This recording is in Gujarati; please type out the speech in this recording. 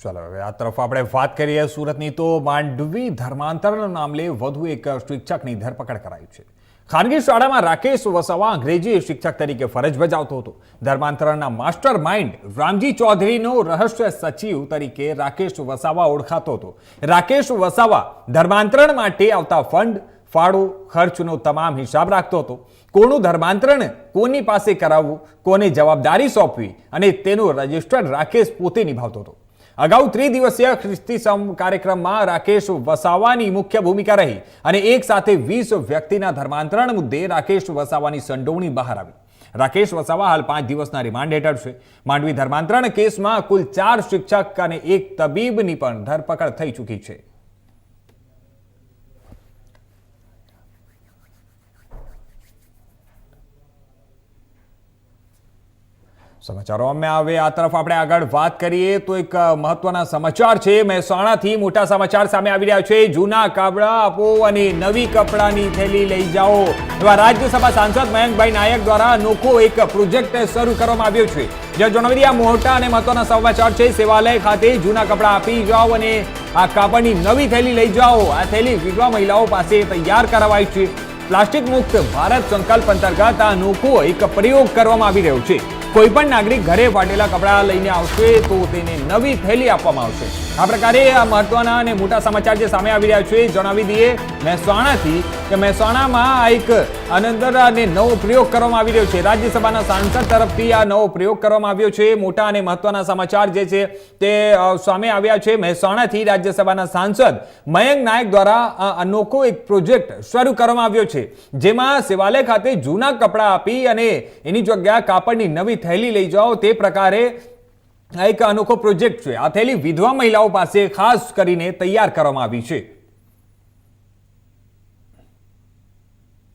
ચાલો હવે આ તરફ આપણે વાત કરીએ સુરતની તો માંડવી ધર્માંતરણ મામલે વધુ એક શિક્ષકની ધરપકડ કરાઈ છે. ખાનગી શાળામાં રાકેશ વસાવા અંગ્રેજી શિક્ષક તરીકે ફરજ બજાવતો હતો. ધર્માંતરણના માસ્ટર માઇન્ડ રામજી ચૌધરીનો રહસ્ય સચિવ તરીકે રાકેશ વસાવા ઓળખાતો હતો. રાકેશ વસાવા ધર્માંતરણ માટે આવતા ફંડ, ફાળો, ખર્ચનો તમામ હિસાબ રાખતો હતો. કોનું ધર્માંતરણ કોની પાસે કરાવવું, કોને જવાબદારી સોંપવી અને તેનો રજિસ્ટર રાકેશ પોતે નિભાવતો હતો. અગાઉ 3 દિવસીય ખ્રિસ્તી કાર્યક્રમમાં રાકેશ વસાવાની મુખ્ય ભૂમિકા રહી અને એક સાથે 20 વ્યક્તિના ધર્માંતરણ મુદ્દે રાકેશ વસાવાની સંડોવણી બહાર આવી. રાકેશ વસાવા હાલ 5 દિવસના રિમાન્ડ હેઠળ છે. માંડવી ધર્માંતરણ કેસમાં કુલ 4 શિક્ષક અને 1 તબીબની પણ ધરપકડ થઈ ચૂકી છે. સમાચારોમાં હવે આ તરફ આપણે આગળ વાત કરીએ તો એક મહત્વના સમાચાર છે. મહેસાણાથી મોટા સમાચાર સામે આવી રહ્યા છે. જૂના કપડા આપો અને નવી કપડાની થેલી લઈ જાઓ એવા રાજ્યસભા સાંસદ મયંકભાઈ નાયક દ્વારા અનોખો એક પ્રોજેક્ટ શરૂ કરવામાં આવ્યો છે. જે જણાવી રહ્યા મોટા અને મહત્વના સમાચાર છે. સેવાલય ખાતે જૂના કપડા આપી જાઓ અને આ કાપડની નવી થેલી લઈ જાઓ. આ થેલી વિધવા મહિલાઓ પાસે તૈયાર કરાવાઈ છે. પ્લાસ્ટિક મુક્ત ભારત સંકલ્પ અંતર્ગત આ અનોખો એક પ્રયોગ કરવામાં આવી રહ્યો છે. કોઈ પણ નાગરિક ઘરે ફાટેલા કપડા લઈને આવશે તો તેને નવી થેલી આપવામાં આવશે. આ પ્રકારે આ મહત્વના અને મોટા સમાચાર જે સામે આવી રહ્યા છે જણાવી દઈએ મહેસાણાથી કે મહેસાણામાં આ એક આનંદર અને નવો પ્રયોગ કરવામાં આવી રહ્યો છે. રાજ્યસભાના સાંસદ તરફથી આ નવો પ્રયોગ કરવામાં આવ્યો છે. મોટા અને મહત્વના સમાચાર જે છે તે સામે આવ્યા છે. મહેસાણાથી રાજ્યસભાના સાંસદ મયંક નાયક દ્વારા આ અનોખો એક પ્રોજેક્ટ શરૂ કરવામાં આવ્યો છે. જેમાં સેવાલય ખાતે જૂના કપડા આપી અને એની જગ્યાએ કાપડની નવી થેલી લઈ જાઓ તે પ્રકારે એક અનોખો પ્રોજેક્ટ છે. આ થેલી વિધવા મહિલાઓ પાસે ખાસ કરીને તૈયાર કરવામાં આવી છે.